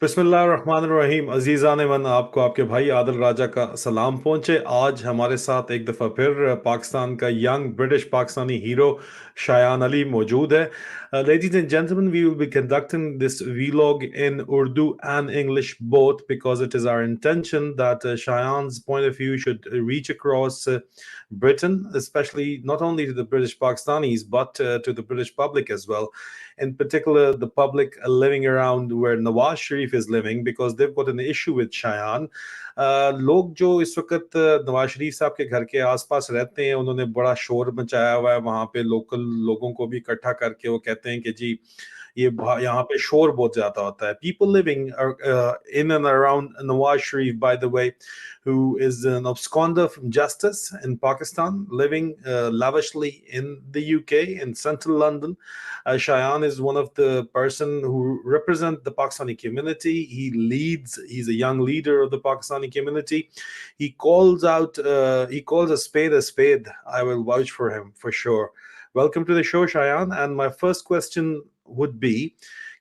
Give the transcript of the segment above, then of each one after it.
बिस्मिल्लाहिर्रहमानिर्रहीम। अजीज़ान मन, आपको आपके भाई आदिल राजा का सलाम पहुँचे। आज हमारे साथ एक दफ़ा फिर पाकिस्तान का young British Pakistani hero Shayan Ali मौजूद है। Ladies and gentlemen, we will be conducting this vlog in Urdu and English both, because it is our intention that Shayan's point of view should reach across Britain, especially not only to the British Pakistanis but to the British public as well. In particular, the public living around where Nawaz Sharif is living, because they've got an issue with Shayan. लोग जो इस वक्त नवाज शरीफ साहब के घर के आसपास रहते हैं, उन्होंने बड़ा शोर मचाया हुआ है। वहां पे लोकल लोगों को भी इकट्ठा करके वो कहते हैं कि जी यहाँ पे शोर बहुत ज्यादा होता है। People living in and around Nawaz Sharif, by the way, who is an absconder from justice in Pakistan, living lavishly in the UK in central London. Shayan is one of the person who represent the Pakistani community. He's a young leader of the Pakistani community. He calls a spade a spade. I will vouch for him for sure. Welcome to the show, Shayan. And my first question would be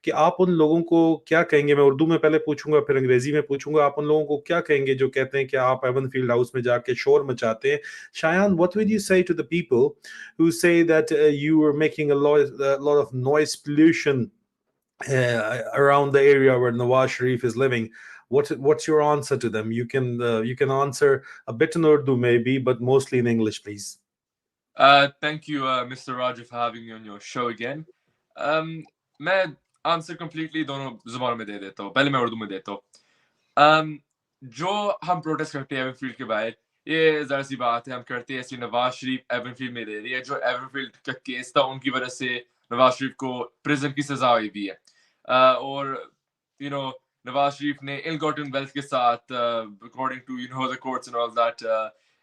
कि आप उन लोगों को क्या कहेंगे। मैं उर्दू में पहले पूछूंगा, फिर अंग्रेजी में पूछूंगा। आप उन लोगों को क्या कहेंगे जो कहते हैं कि आप एवन फील्ड हाउस में जाके शोर मचाते हैं। Shayan, what would you say to the people who say that you were making a lot of noise pollution around the area where Nawaz Sharif is living? What's your answer to them? You can answer a bit in Urdu maybe, but mostly in English, please. Thank you, Mr. Raja, for having me on your show again. मैं answer completely दोनों जुबानों में दे देता हूँ। पहले मैं उर्दू में देता हूँ। जो हम प्रोटेस्ट करते हैं एवनफील्ड के बाहर, ये ज़रा सी बात है। हम करते हैं ऐसी नवाज शरीफ एवनफील्ड में दे रही है। जो एवनफील्ड का केस था, उनकी वजह से नवाज शरीफ को प्रिजन की सजा हुई भी है। और नवाज शरीफ ने इल गॉटन वेल्थ के साथ, according to the courts and all that,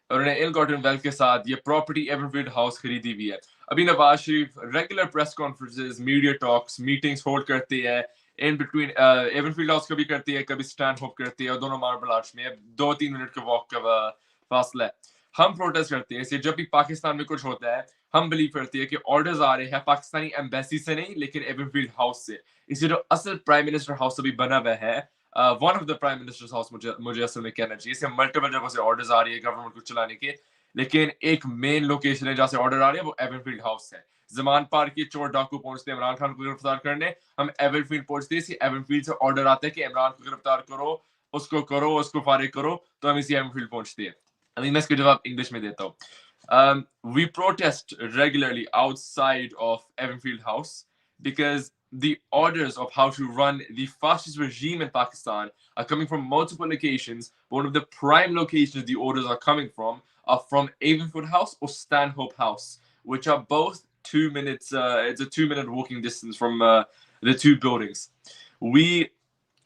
उन्होंने इल गॉटन वेल्थ के साथ ये प्रॉपर्टी एवनफील्ड हाउस खरीदी भी है। अभी Nawaz Sharif regular press conferences, media talks, meetings hold करती है। इन बिटवीन एवनफील्ड हाउस कभी करती है, कभी स्टैंड होप करती है, और दोनों मार्बल आर्च में 2-3 मिनट के वॉक का फासला है। हम प्रोटेस्ट करते हैं। जब भी पाकिस्तान में कुछ होता है, हम बिलीव करते हैं कि ऑर्डर्स आ रहे हैं पाकिस्तानी एम्बेसी से नहीं, लेकिन एवनफील्ड हाउस से। इसे जो असल प्राइम मिनिस्टर हाउस अभी बना हुआ है, one of the prime ministers house मुझे असल में कहना चाहिए। इसे मल्टीपल जगहों से ऑर्डर्स आ रही है गवर्नमेंट को चलाने के, लेकिन एक मेन लोकेशन है जहां से ऑर्डर आ रही है, वो एवनफील्ड हाउस है। जमान पार के चोर डाकू पहुंचते हैं इमरान खान को गिरफ्तार करने, हम एवनफील्ड पहुंचते हैं। एवनफील्ड से ऑर्डर आता है कि इमरान को गिरफ्तार करो, उसको फारिग करो, तो हम इसी एवनफील्ड पहुंचते हैं। अभी मैं इसका जवाब इंग्लिश में देता हूँ। We protest regularly outside of Evanfield House because the orders of how to run the fascist regime in Pakistan are coming from multiple locations. One of the prime locations the orders are coming from are from Avonfield House or Stanhope House, which are both 2 minutes. It's a 2-minute walking distance from the two buildings. We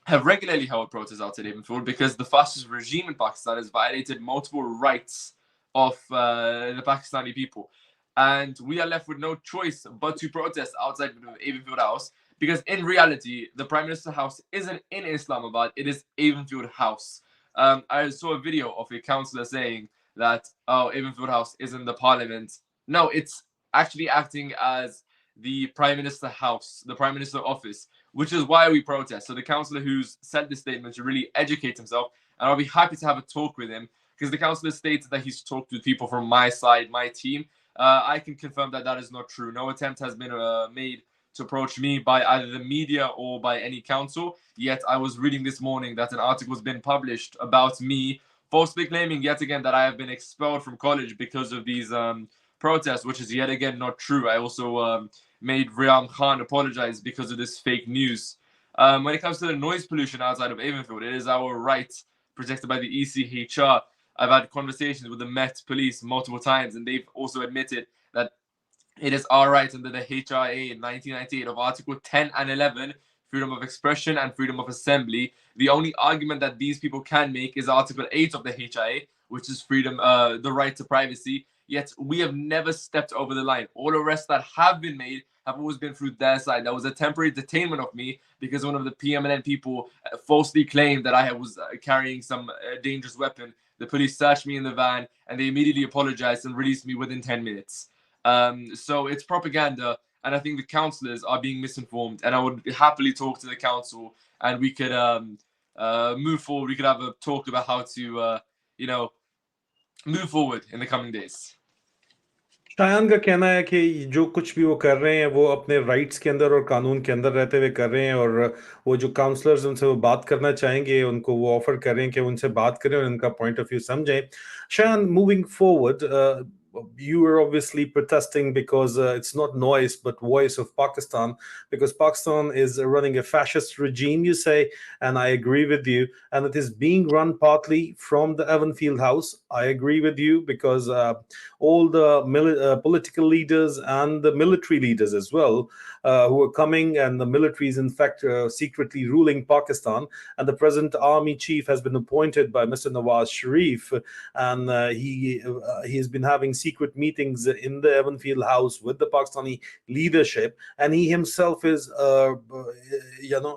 have regularly held protests outside Avonfield because the fascist regime in Pakistan has violated multiple rights of the Pakistani people. And we are left with no choice but to protest outside Avonfield House, because in reality, the Prime Minister House isn't in Islamabad, it is Avonfield House. I saw a video of a councillor saying that, oh, Avonfield House is in the parliament. No, it's actually acting as the Prime Minister House, the Prime Minister office, which is why we protest. So the councillor who's said this statement should really educate himself, and I'll be happy to have a talk with him, because the councillor stated that he's talked with people from my side, my team. I can confirm that that is not true. No attempt has been made to approach me by either the media or by any council. Yet I was reading this morning that an article has been published about me, falsely claiming yet again that I have been expelled from college because of these protests, which is yet again not true. I also made Riyam Khan apologize because of this fake news. When it comes to the noise pollution outside of Avonfield, it is our right protected by the ECHR. I've had conversations with the Met Police multiple times, and they've also admitted that it is our right under the HRA in 1998 of Article 10 and 11, freedom of expression and freedom of assembly. The only argument that these people can make is Article 8 of the HRA, which is freedom, the right to privacy. Yet we have never stepped over the line. All arrests that have been made have always been through their side. That was a temporary detainment of me because one of the PMLN people falsely claimed that I was carrying some dangerous weapon. The police searched me in the van and they immediately apologized and released me within 10 minutes. So it's propaganda, and I think the councillors are being misinformed. And I would happily talk to the council, and we could move forward. We could have a talk about how to move forward in the coming days. Shayan का कहना है कि जो कुछ भी वो कर रहे हैं वो अपने राइट्स के अंदर और कानून के अंदर रहते हुए कर रहे हैं, और वो जो काउंसलर्स उनसे वो बात करना चाहेंगे उनको वो ऑफर कर रहे हैं कि उनसे बात करें और उनका पॉइंट ऑफ व्यू समझें. Shayan, moving forward, you are obviously protesting because it's not noise but voice of Pakistan, because Pakistan is running a fascist regime, you say, and I agree with you, and it is being run partly from the Evanfield House. I agree with you because all the political leaders and the military leaders as well, who are coming, and the military is in fact secretly ruling Pakistan, and the present army chief has been appointed by Mr. Nawaz Sharif, and he has been having secret meetings in the Evanfield House with the Pakistani leadership, and he himself is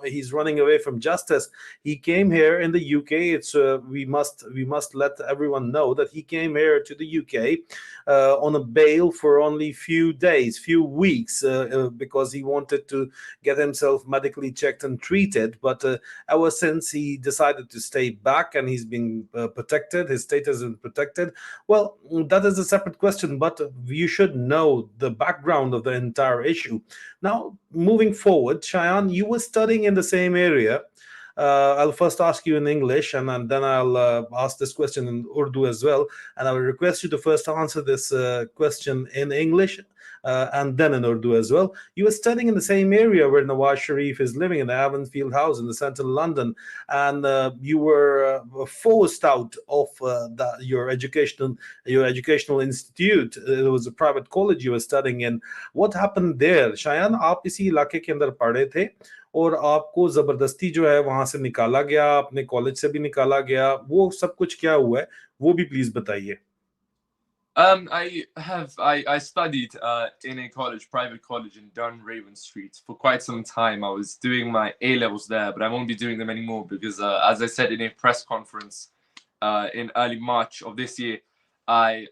he's running away from justice. He came here in the UK. It's we must let everyone know that he came here to the UK on a bail for only few days, few weeks, because he wanted to get himself medically checked and treated. But ever since, he decided to stay back, and he's been protected. His status is protected. Well, that is a separate question, but you should know the background of the entire issue. Now, moving forward, Shayan, you were studying in the same area. I'll first ask you in English, and then I'll ask this question in Urdu as well. And I will request you to first answer this question in English and then in Urdu as well. You were studying in the same area where Nawaz Sharif is living, in the Avonfield House in the central London, and you were forced out of your educational institute. It was a private college you were studying in. What happened there? शायद आप इसी इलाके के अंदर पढ़े थे और आपको जबरदस्ती जो है वहां से निकाला गया, अपने कॉलेज से भी निकाला गया, वो सब कुछ क्या हुआ है वो भी प्लीज बताइए. I studied in a private college in Dunraven Street for quite some time. I was doing my A levels there, but I won't be doing them anymore because, as I said in a press conference in early March of this year, I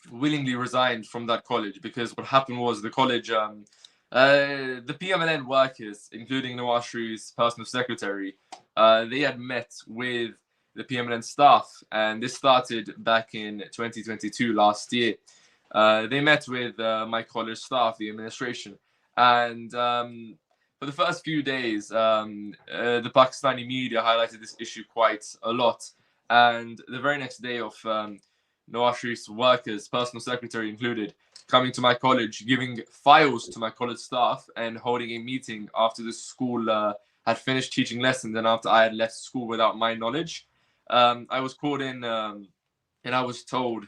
willingly resigned from that college because what happened was the college, the PMLN workers, including Nawaz Sharif's personal secretary, they had met with the PMLN staff, and this started back in 2022, last year. They met with my college staff, the administration, and for the first few days, the Pakistani media highlighted this issue quite a lot. And the very next day of Nawaz Sharif's workers, personal secretary included, coming to my college, giving files to my college staff, and holding a meeting after the school had finished teaching lessons and after I had left school without my knowledge. I was called in and I was told,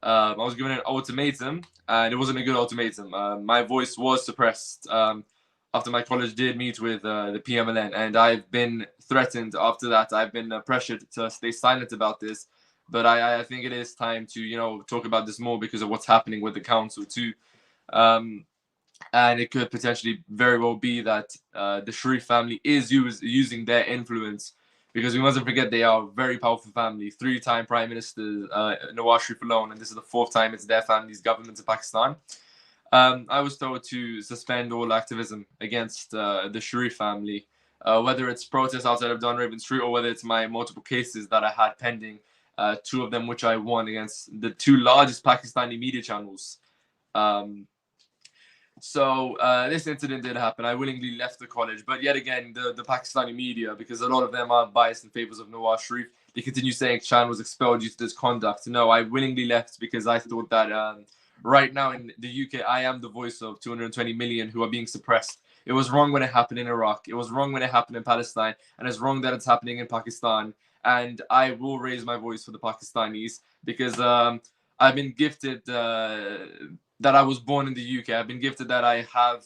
I was given an ultimatum, and it wasn't a good ultimatum. My voice was suppressed after my college did meet with the PMLN, and I've been threatened after that. I've been pressured to stay silent about this, but I think it is time to talk about this more because of what's happening with the council too. And it could potentially very well be that the Sharif family is using their influence, because we mustn't forget they are a very powerful family, 3-time Prime Minister Nawaz Sharif alone, and this is the 4th time it's their family's government in Pakistan. I was told to suspend all activism against the Sharif family, whether it's protests outside of Dunraven Street or whether it's my multiple cases that I had pending, 2 of them which I won against the 2 largest Pakistani media channels. So this incident did happen. I willingly left the college, but yet again, the Pakistani media, because a lot of them are biased in favors of Nawaz Sharif, they continue saying Shayan was expelled due to this conduct. No, I willingly left because I thought that right now in the UK, I am the voice of 220 million who are being suppressed. It was wrong when it happened in Iraq. It was wrong when it happened in Palestine, and it's wrong that it's happening in Pakistan. And I will raise my voice for the Pakistanis because I've been gifted that I was born in the UK. I've been gifted that I have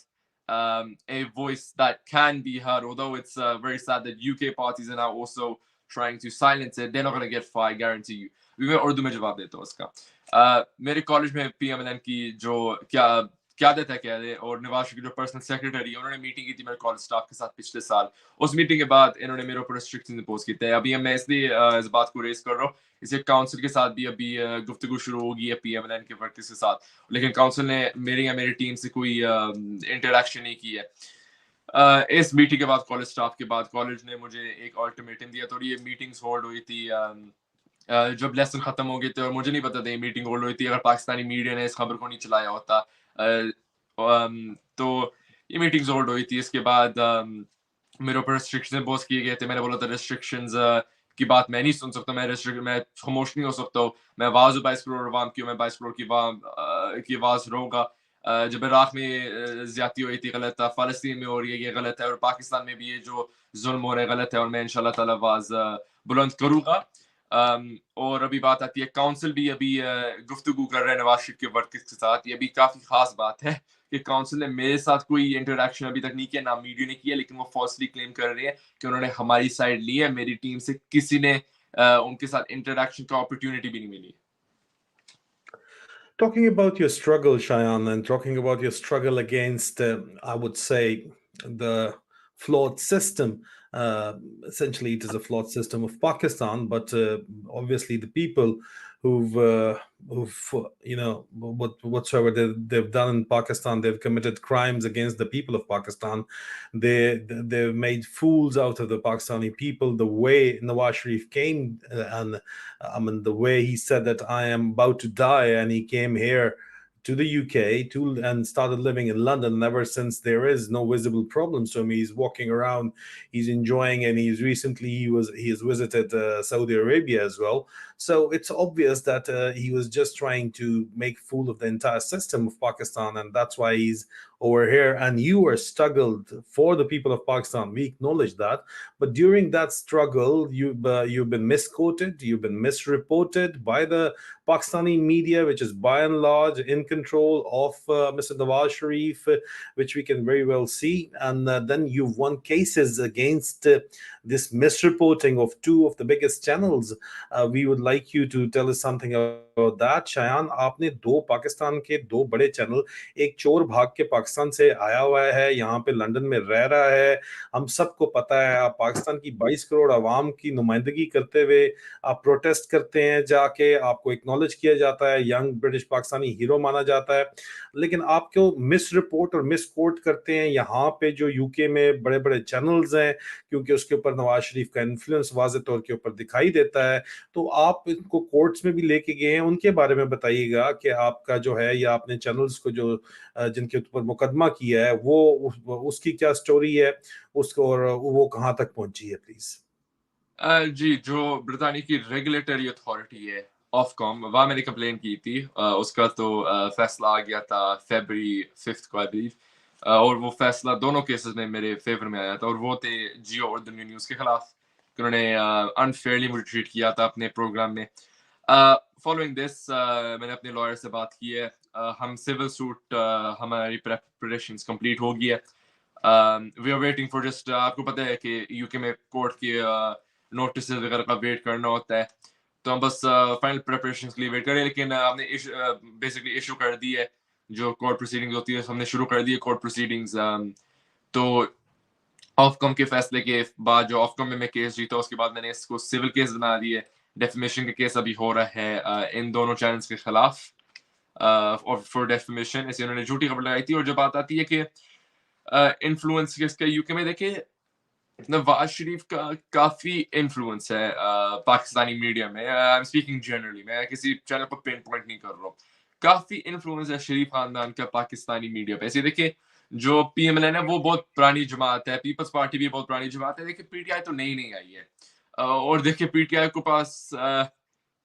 a voice that can be heard, although it's very sad that UK parties are now also trying to silence it. They're not going to get far, I guarantee you. मैं उर्दू में जवाब देता हूँ इसका. मेरे college में PMLN की जो क्या قیادت ہے کہہ دے, اور نواز شریف جو پرسنل سیکرٹری ہے, انہوں نے میٹنگ کی تھی میرے کالج اسٹاف کے ساتھ پچھلے سال. اس میٹنگ کے بعد انہوں نے میرے اوپر ریسٹرکشن امپوز کیتے ہیں. ابھی میں اس لیے اس بات کو ریز کر رہا ہوں, اسے کاؤنسل کے ساتھ بھی ابھی گفتگو شروع ہوگی ہے پی ایم ایل این کے ورکرز کے ساتھ, لیکن کاؤنسل نے میری یا میری ٹیم سے کوئی انٹریکشن نہیں کی ہے. اس میٹنگ کے بعد کالج اسٹاف کے بعد کالج نے مجھے ایک الٹیمیٹم دیا, تو یہ میٹنگز ہولڈ ہوئی تھی جب لیسن ختم ہو گئے تھے, اور مجھے نہیں پتا تھا یہ میٹنگ ہولڈ ہوئی تھی. اگر پاکستانی میڈیا نے اس خبر کو نہیں چلایا ہوتا تو یہ میٹنگز ہولڈ ہوئی تھی. اس کے بعد میرے اوپر ریسٹرکشن امپوز کیے گئے تھے. میں نے بولا تھا ریسٹرکشنز کی بات میں نہیں سن سکتا, میں خاموش نہیں ہو سکتا ہوں. میں آواز ہوں 22 کروڑ عوام کی, میں 22 کروڑ کی آواز رہوں گا. جب عراق میں زیادتی ہوئی تھی غلط تھا, فلسطین میں ہو رہی ہے یہ غلط ہے, اور پاکستان میں بھی یہ جو ظلم ہو رہا ہے غلط ہے, اور میں انشاءاللہ تعالی آواز بلند کروں گا. اور ابھی بات آتی ہے کاؤنسل بھی ابھی گفتگو کر رہے ہیں نواز شریف کے ورکرز کے ساتھ. یہ بھی کافی خاص بات ہے کہ کاؤنسل نے میرے ساتھ کوئی انٹریکشن ابھی تک نہیں کیا, نہ میڈیا نے کیا, لیکن وہ فالسلی کلیم کر رہے ہیں کہ انہوں نے ہماری سائڈ لی ہے. میری ٹیم سے کسی نے ان کے ساتھ انٹریکشن کا اپرچونٹی بھی نہیں ملی. Talking about your struggle, Shayan, and talking about your struggle against, I would say, the flawed system. Essentially, it is a flawed system of Pakistan, but obviously, the people who've whatsoever they've done in Pakistan, they've committed crimes against the people of Pakistan. They've made fools out of the Pakistani people. The way Nawaz Sharif came and I mean, the way he said that I am about to die, and he came here to the UK and started living in London. And ever since, there is no visible problems to him. He's walking around, he's enjoying, and he has visited Saudi Arabia as well. So it's obvious that he was just trying to make fool of the entire system of Pakistan, and that's why he's over here. And you are struggled for the people of Pakistan. We acknowledge that, but during that struggle, you've been misquoted, you've been misreported by the Pakistani media, which is by and large in control of Mr. Nawaz Sharif, which we can very well see. And then you've won cases against this misreporting of two of the biggest channels. We would like you to tell us something about that. Shayan, आपने दो पाकिस्तान के दो बड़े channel, एक चोर भाग के पाकिस्तान से आया हुआ है, यहाँ पे लंदन में रह रहा है, हम सबको पता है, आप पाकिस्तान की 22 करोड़ आवाम की नुमाइंदगी करते हुए आप प्रोटेस्ट करते हैं जाके, आपको एक्नॉलेज किया जाता है, यंग ब्रिटिश पाकिस्तानी हीरो माना जाता है, लेकिन आपको मिस रिपोर्ट और मिस कोट करते हैं यहाँ पे जो यूके में बड़े बड़े चैनल्स हैं, क्योंकि उसके ऊपर नवाज शरीफ का इन्फ्लुएंस वाज़ेह तौर के ऊपर दिखाई देता है. तो आप इनको कोर्ट्स में भी लेके गए हैं, उनके बारे में बताइएगा कि आपका जो है या आपने चैनल्स को जो जिनके ऊपर मुकदमा किया है वो उसकी क्या स्टोरी है, उसको اور وہ کہاں تک پہنچی ہے پلیز. جی, جو برطانیہ کی ریگولیٹری اتھارٹی ہے آف کام, وہاں میں نے کمپلین کی تھی. اس کا تو فیصلہ آ گیا تھا فیبری 5 کو آئی بلیو, اور وہ فیصلہ دونوں کیسز میں میرے فیور میں آیا تھا, اور وہ تھے جیو اور دنیا نیوز کے خلاف, کہ انہوں نے انفیئرلی مجھے ٹریٹ کیا تھا اپنے پروگرام میں. فالوئنگ دس میں نے اپنے لائر سے بات کی ہے, ہم سول سوٹ ہماری پریپریشنز کمپلیٹ ہو گئی ہے. We are waiting for just, آپ کو پتہ ہے کہ یو کے میں کورٹ کی نوٹس وغیرہ کا ویٹ کرنا ہوتا ہے, تو ہم بس فائنل پریپریشنز کے لیے ویٹ کریں. لیکن ہم نے بیسکلی ایشو کر دی ہے جو کورٹ پروسیڈنگز ہوتی ہے, ہم نے شروع کر دی ہے کورٹ پروسیڈنگز. تو آف کم کے فیصلے کے بعد جو آف کم میں کیس جیتا, اس کے بعد میں نے اس کو سول کیس بنا دیے. ڈیفیمیشن کا کیس ابھی ہو رہا ہے ان دونوں چینلز کے خلاف فار ڈیفیمیشن. ایسے انہوں نے جھوٹی خبر لگائی تھی. اور جو بات آتی ہے کہ انفلوئنس کس کا یو کے میں, دیکھیں نواز شریف کا کافی انفلوئنس ہے پاکستانی میڈیا میں. آئی ایم اسپیکنگ جنرلی, میں کسی چینل کو پین پوائنٹ نہیں کر رہا ہوں. کافی انفلوئنس ہے شریف خاندان کا پاکستانی میڈیا پہ. ایسے دیکھیں جو پی ایم ایل این ہے وہ بہت پرانی جماعت ہے, پیپلز پارٹی بھی بہت پرانی جماعت ہے. دیکھیں پی ٹی آئی تو نئی آئی ہے, اور دیکھیں پی ٹی آئی کے پاس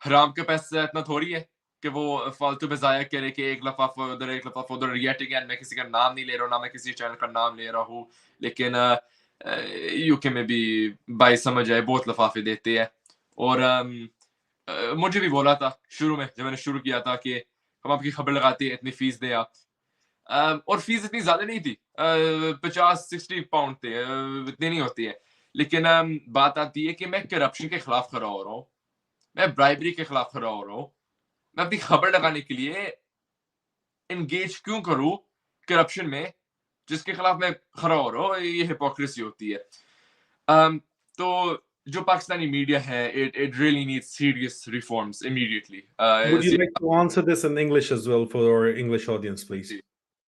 حرام کے پیسے اتنا تھوڑی ہے کہ وہ فالتو میں ضائع کرے کہ ایک لفافہ ادھر ایک لفافہ ادھر. یٹ اگین میں کسی کا نام نہیں لے رہا ہوں, نہ میں کسی چینل کا نام لے رہا ہوں, لیکن یو کے میں بھی بائی سمجھ آئے بہت لفافے دیتے ہیں. اور مجھے بھی بولا تھا شروع میں جب میں نے شروع کیا تھا کہ ہم آپ کی خبر لگاتے ہیں, اتنی فیس دیں آپ. اور فیس اتنی زیادہ نہیں تھی, 50-60 پاؤنڈ تھے, اتنی نہیں ہوتی ہے. لیکن بات آتی ہے کہ میں کرپشن کے خلاف کھڑا ہو رہا ہوں, میں برائبری کے خلاف کھڑا ہو رہا ہوں. میں اپنی خبر لگانے کے لیے انگیج کیوں کروں करप्शन में जिसके खिलाफ मैं खड़ा हो रहा हूँ, ये हिपोक्रेसी होती है। तो जो पाकिस्तानी मीडिया है, it really needs serious reforms immediately. Would you like to answer this in English as well for our English audience, please?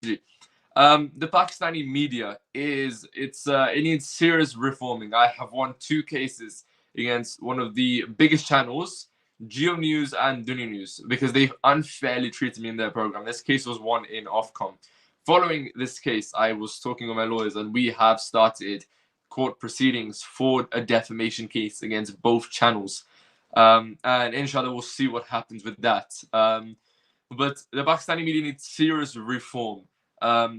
The Pakistani media it needs serious reforming. I have won 2 cases against one of the biggest channels, Geo News and Dunya News, because they unfairly treated me in their program. This case was won in Ofcom. Following this case, I was talking with my lawyers, and we have started court proceedings for a defamation case against both channels. And inshallah, we'll see what happens with that. But the Pakistani media needs serious reform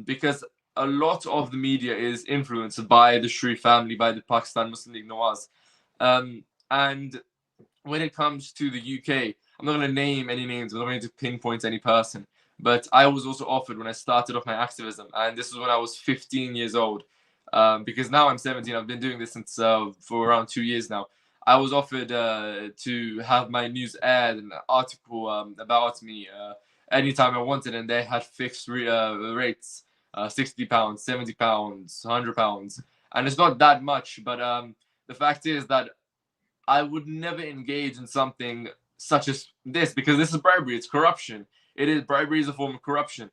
because a lot of the media is influenced by the Sharif family, by the Pakistan Muslim League Nawaz. And when it comes to the UK, I'm not going to name any names, I'm not going to pinpoint any person, but I was also offered when I started off my activism, and this was when I was 15 years old, because now I'm 17, I've been doing this since for around 2 years now. I was offered to have my news aired, an article about me anytime I wanted, and they had fixed rates, £60, £70, £100, and it's not that much, but the fact is that I would never engage in something such as this because this is bribery. It's corruption. Bribery is a form of corruption.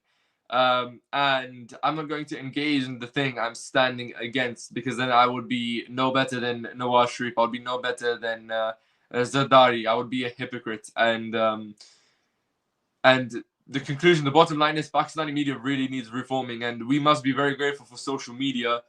And I'm not going to engage in the thing I'm standing against because then I would be no better than Nawaz Sharif. I would be no better than Zardari. I would be a hypocrite. And the conclusion, the bottom line is Pakistani media really needs reforming, and we must be very grateful for social media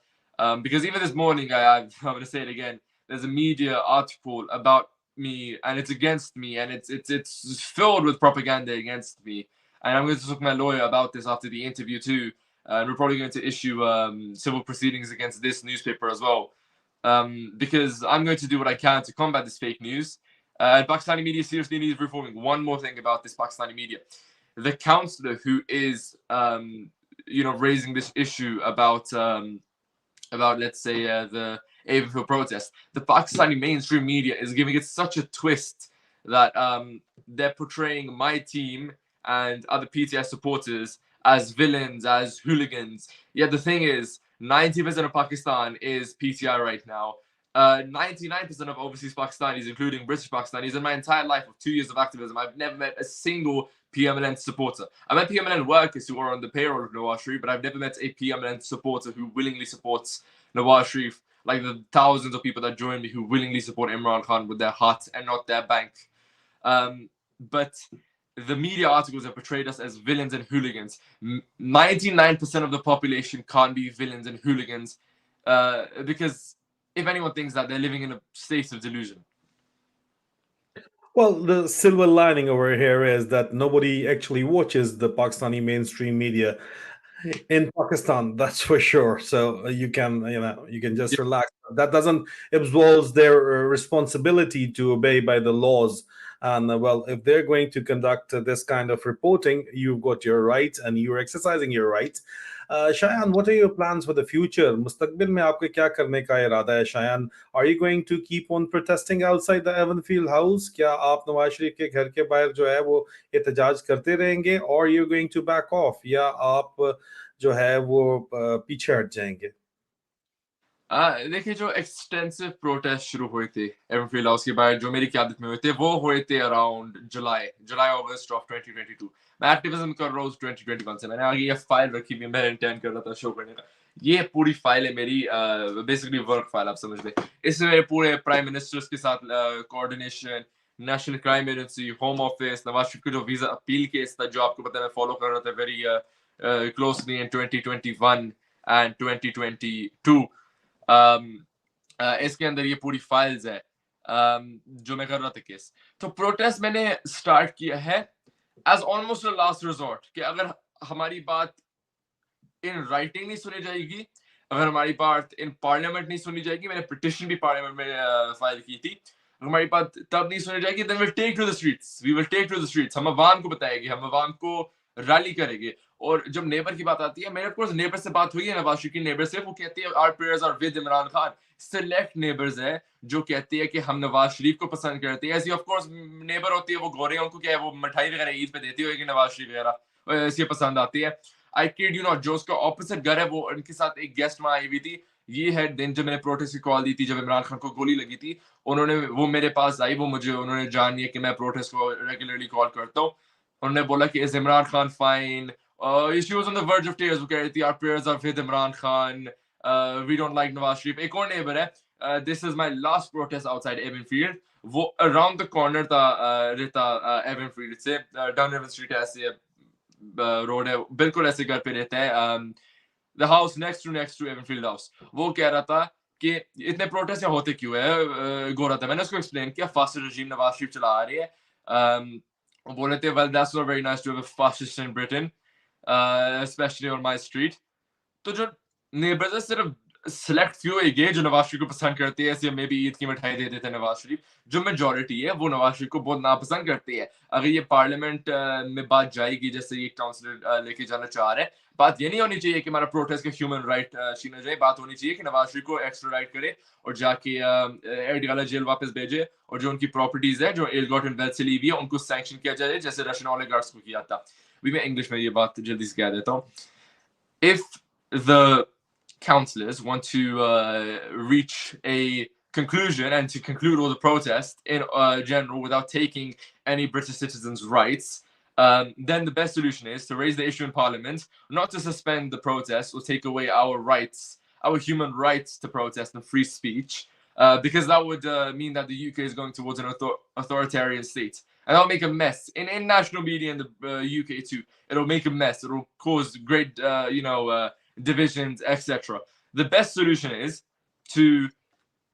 because even this morning, I'm going to say it again, there's a media article about me and it's against me and it's filled with propaganda against me. And I'm going to talk to my lawyer about this after the interview too. And we're probably going to issue civil proceedings against this newspaper as well because I'm going to do what I can to combat this fake news. And Pakistani media seriously needs reforming. One more thing about this Pakistani media. The councillor who is, raising this issue about let's say, the April protest, the Pakistani mainstream media is giving it such a twist that they're portraying my team and other PTS supporters as villains, as hooligans. Yet the thing is, 90% of Pakistan is PTI right now. 99% of overseas Pakistanis, including British Pakistanis, in my entire life of 2 years of activism, I've never met a single PMLN supporter. I met PMLN workers who are on the payroll of Nawaz Sharif, but I've never met a PMLN supporter who willingly supports Nawaz Sharif, like the thousands of people that join me who willingly support Imran Khan with their heart and not their bank. But the media articles have portrayed us as villains and hooligans. 99% of the population can't be villains and hooligans because if anyone thinks that, they're living in a state of delusion. Well, the silver lining over here is that nobody actually watches the Pakistani mainstream media in Pakistan, that's for sure. So you can just relax. That doesn't absolve their responsibility to obey by the laws. And well, if they're going to conduct this kind of reporting, you've got your right and you're exercising your right. Shayan, what are your plans for the future? Mustaqbil mein aapke kya karne ka irada hai, Shayan? Are you going to keep on protesting outside the Evanfield House? क्या आप नवाज शरीफ के घर के बाहर जो है वो एहतजाज करते रहेंगे, or you're going to back off, या आप जो है वो पीछे हट जाएंगे? देखिए, जो एक्सटेंसिव प्रोटेस्ट शुरू हुए थे एवरफील्ड हाउस के बाहर, जो मेरी क़यादत में हुए थे, वो हुए थे अराउंड जुलाई अगस्त ऑफ 2022. मैं एक्टिविज्म कर रहा हूँ 2021 से. मैंने आगे ये फाइल रखी हुई, मैं इंटेंड कर रहा था शो करने का. ये पूरी फाइल है मेरी, बेसिकली वर्क फाइल आप समझ लें. इसमें मेरे पूरे प्राइम मिनिस्टर्स के साथ coordination, national crime agency, home office, Nawaz Sharif का जो वीजा अपील केस था, जो आपको पता है मैं फॉलो कर रहा था वेरी क्लोजली इन 2021 एंड 2022. इसके अंदर ये पूरी फाइल्स है जो मैं कर रहा था केस. तो प्रोटेस्ट मैंने स्टार्ट किया है as almost a last resort, कि अगर हमारी बात इन राइटिंग नहीं सुनी जाएगी, अगर हमारी बात इन पार्लियामेंट नहीं सुनी जाएगी, मैंने पिटिशन भी पार्लियामेंट में फाइल की थी, अगर हमारी बात तब नहीं सुनी जाएगी, then will take to the streets, we will take to the streets. हम अवाम को बताएंगे, हम अवाम को रैली करेंगे. और जब नेबर की बात आती है, मेरे ऑफ नेबर से बात हुई है, नवाज शरीफ की नेबर से, वो कहते हैं our prayers are with Imran Khan. Select neighbours है जो कहते हैं कि हम नवाज शरीफ को पसंद करते हैं. ऐसी ऑफ कोर्स नेबर होती है, वो गोरे, उनको क्या है, वो मिठाई वगैरह ईद पे देती होगी नवाज शरीफ वगैरह, ऐसी पसंद आती है. I kid you not, جو اس کا opposite گھر ہے وہ ان کے ساتھ ایک گیسٹ وہاں آئی ہوئی تھی. یہ ہے دن جب میں نے پروٹیسٹ کی کال دی تھی, جب عمران خان کو گولی لگی تھی. وہ میرے پاس آئی, انہوں نے جان لیا کہ میں پروٹیسٹ کو ریگولرلی کال کرتا ہوں. انہوں نے بولا کہ is Imran Khan fine. She was on the verge of tears. وہ کہہ رہی تھی our prayers are with Imran Khan, we don't like Nawaz Sharif. ایک اور نیبر ہے, this is my last protest outside Evanfield. وہ around the corner تھا رہتا Evanfield سے, ڈاؤن ایون اسٹریٹ ایسے روڈ ہے, بالکل ایسے گھر پہ رہتا ہے, the house next to Evanfield house. وہ کہہ رہا تھا کہ اتنے پروٹیسٹ یہاں ہوتے کیوں ہے گورا تھا. میں نے اس کو ایکسپلین کیا فاسٹ رجیم نواز شریف چلا آ رہی ہے. وہ بول رہے تھے well that's not very nice to have a fascist in Britain, especially on my street. تو جو نیبرز ہے صرف سلیکٹ فیو ہوئے گے جو نواز شریف کو پسند کرتے ہیں, ایسے میں بھی عید کی مٹھائی دے دیتے ہیں نواز شریف. جو میجورٹی ہے وہ نواز شریف کو بہت ناپسند کرتی ہے. اگر یہ پارلیمنٹ میں بات جائے گی, جیسے یہ کاؤنسلر لے کے جانا چاہ رہے ہیں, بات یہ نہیں ہونی چاہیے کہ ہمارا پروٹیسٹ کا ہیومن رائٹ چھینا جائے. بات ہونی چاہیے کہ نواز شریف کو ایکسٹرا کرے اور جا کے ایڈیالا جیل واپس بھیجے, اور جو ان کی پراپرٹیز ہے جو ایل گاٹن ویلتھ سے لی ہوئی ہے ان کو سینکشن کیا جائے جیسے رشین اولیگارکس کو کیا تھا. بھی میں انگلش میں یہ بات جلدی سے کہہ دیتا ہوں. If the councillors want to reach a conclusion and to conclude all the protests in general without taking any British citizens' rights, then the best solution is to raise the issue in Parliament, not to suspend the protests or take away our rights, our human rights to protest and free speech, because that would mean that the UK is going towards an authoritarian state. And that'll make a mess in national media in the UK too. It'll make a mess. It'll cause great, divisions, etc. The best solution is to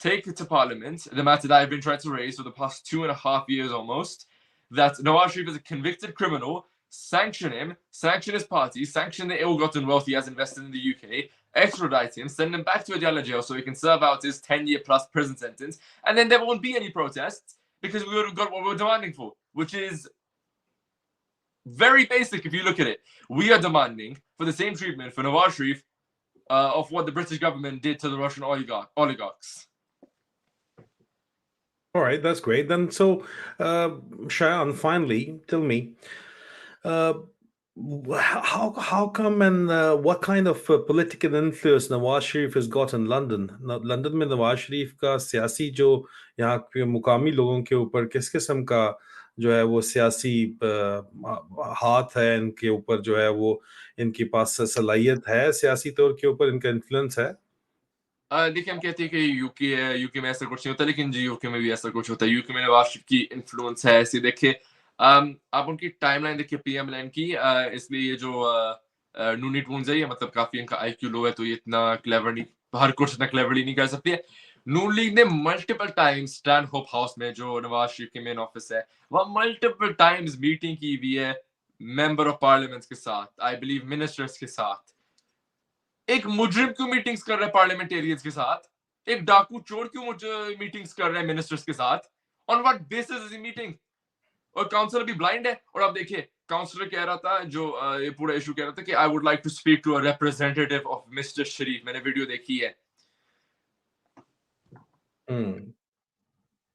take it to Parliament, the matter that I've been trying to raise for the past 2.5 years almost, that Nawaz Sharif is a convicted criminal, sanction him, sanction his party, sanction the ill-gotten wealth he has invested in the UK, extradite him, send him back to Adiala jail so he can serve out his 10-year plus prison sentence, and then there won't be any protests because we would have got what we're demanding for, which is very basic if you look at it. We are demanding for the same treatment for Nawaz Sharif of what the British government did to the Russian oligarchs. All right, that's great. Then, so Shayan, finally, tell me, how come and what kind of political influence Nawaz Sharif has got in London? London में नवाज शरीफ का सियासी जो यहाँ के मुकामी लोगों के ऊपर किस किस्म का जो है वो सियासी हाथ है इनके ऊपर, जो है वो इनके पास सलाहियत है सियासी तौर के ऊपर, इनका इन्फ्लुएंस है. देखिए, हम कहते हैं कि यूके है, यूके में ऐसा कुछ नहीं होता, लेकिन जी यूके में भी ऐसा कुछ होता है. यूके में नवाज शरीफ की इन्फ्लुएंस है. ऐसे देखिए, आप उनकी टाइमलाइन देखिए पीएम लाइन की, इसलिए ये जो नूनी टून्स है, ये मतलब काफी इनका आईक्यू लो है, तो ये इतना क्लेवर नहीं, हर कुछ इतना क्लेवरली नहीं कर सकती है. नून लीग ने multiple times stand hope house में, जो नवाज शरीफ के मेन ऑफिस है, वहाँ मल्टीपल टाइम्स मीटिंग की हुई है मेंबर ऑफ पार्लियामेंट के साथ, आई बिलीव मिनिस्टर्स के साथ. एक मुजरिम क्यों मीटिंग्स कर रहे हैं पार्लियामेंटेरियंस के साथ? एक डाकू चोर क्यों मीटिंग्स कर रहे हैं मिनिस्टर्स के साथ? On what basis is he meeting? और काउंसलर भी ब्लाइंड है. और आप देखिए, काउंसलर कह रहा था, जो ये पूरा इशू कह रहा था कि I would like to speak to a representative of mister Sharif. मैंने वीडियो देखी है.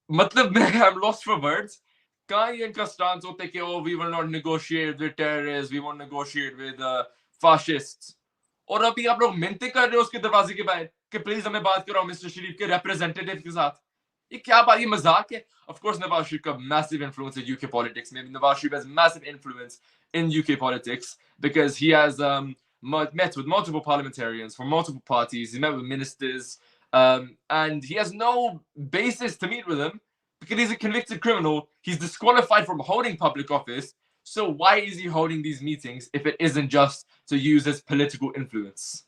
मतलब मैं I am lost for words. कहाँ ये इनका स्टांस होता है कि oh we will not negotiate with terrorist, we won't negotiate with fascists. और अभी आप लोग मिन्नतें कर रहे हो उसके दरवाजे के बाहर कि प्लीज हमें बात कराओ मिस्टर शरीफ के रिप्रेजेंटेटिव के साथ. ये क्या बात, ये मजाक है. ऑफ कोर्स नवाज शरीफ का मैसिव इन्फ्लुएंस है यूके पॉलिटिक्स में. Nawaz Sharif has massive influence in UK politics because he has met with multiple parliamentarians from multiple parties. He met with ministers, and he has no basis to meet with them because he's a convicted criminal. He's disqualified from holding public office. So why is he holding these meetings if it isn't just to use his political influence?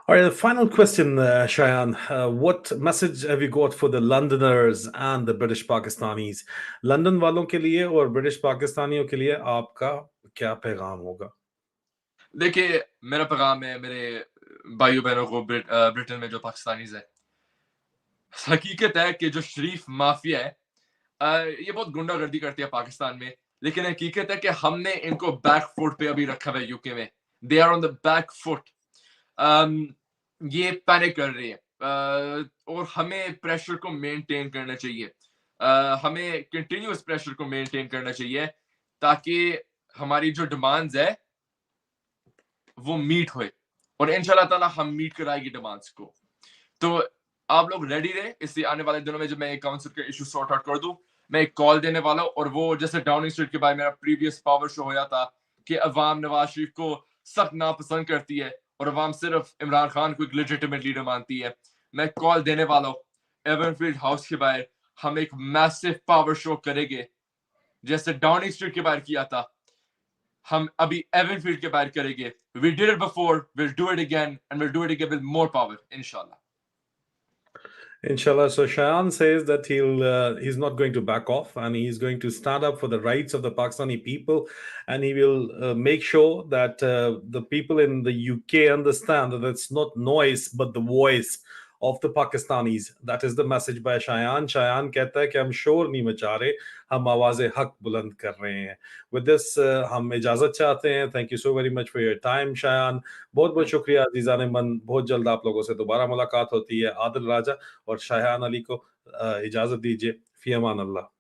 All right, the final question, Shayan. What message have you got for the Londoners and the British Pakistanis? London वालों के लिए और British पाकिस्तानियों के लिए आपका क्या पैगाम होगा? देखिए, मेरा पैगाम है मेरे भाइयों बहनों को ब्रिटेन में जो पाकिस्तानीज है. हकीकत है कि जो शरीफ माफिया है, ये बहुत गुंडागर्दी करती है पाकिस्तान में, लेकिन हकीकत है कि हमने इनको बैक फुट पे अभी रखा है यूके में. They are on the back foot. ये पैनिक कर रही है, और हमें प्रेशर को मेंटेन करना चाहिए. हमें कंटिन्यूअस प्रेशर को मेंटेन करना चाहिए ताकि हमारी जो डिमांड्स है وہ میٹ ہوئے, اور انشاءاللہ تعالیٰ ہم میٹ کرائے گی ڈیمانڈس کو. تو آپ لوگ ریڈی رہے, اس لیے آنے والے دنوں میں جب میں کاؤنسل کا ایشو سارٹ آؤٹ کر دوں, میں ایک کال دینے والا ہوں. اور وہ جیسے ڈاؤننگ اسٹریٹ کے بعد میرا پریویس پاور شو ہوا تھا کہ عوام نواز شریف کو سخت ناپسند کرتی ہے اور عوام صرف عمران خان کو ایک لیجیٹیمیٹ لیڈر مانتی ہے, میں کال دینے والا ہوں. ایون فیلڈ ہاؤس کے باہر ہم ایک میسو پاور شو کریں گے جیسے ڈاؤننگ اسٹریٹ کے باہر کیا تھا, ہم ابھی ایون فیلڈ کے باہر کریں گے. We did it before, we'll do it again, and we'll do it again with more power, inshallah. Inshallah. So Shayan says that he's not going to back off, and he's going to stand up for the rights of the Pakistani people, and he will make sure that the people in the UK understand that it's not noise but the voice of the Pakistanis. That is the message by Shayan. Shayan کہتا ہے کہ ہم شور نہیں مچا رہے, ہم آواز حق بلند کر رہے ہیں. With this ہم اجازت چاہتے ہیں. Thank you so very much for your time, Shayan. بہت بہت شکریہ عزیزان من. بہت جلد آپ لوگوں سے دوبارہ ملاقات ہوتی ہے. عادل راجہ اور شایان علی کو اجازت دیجیے. فی امان اللہ.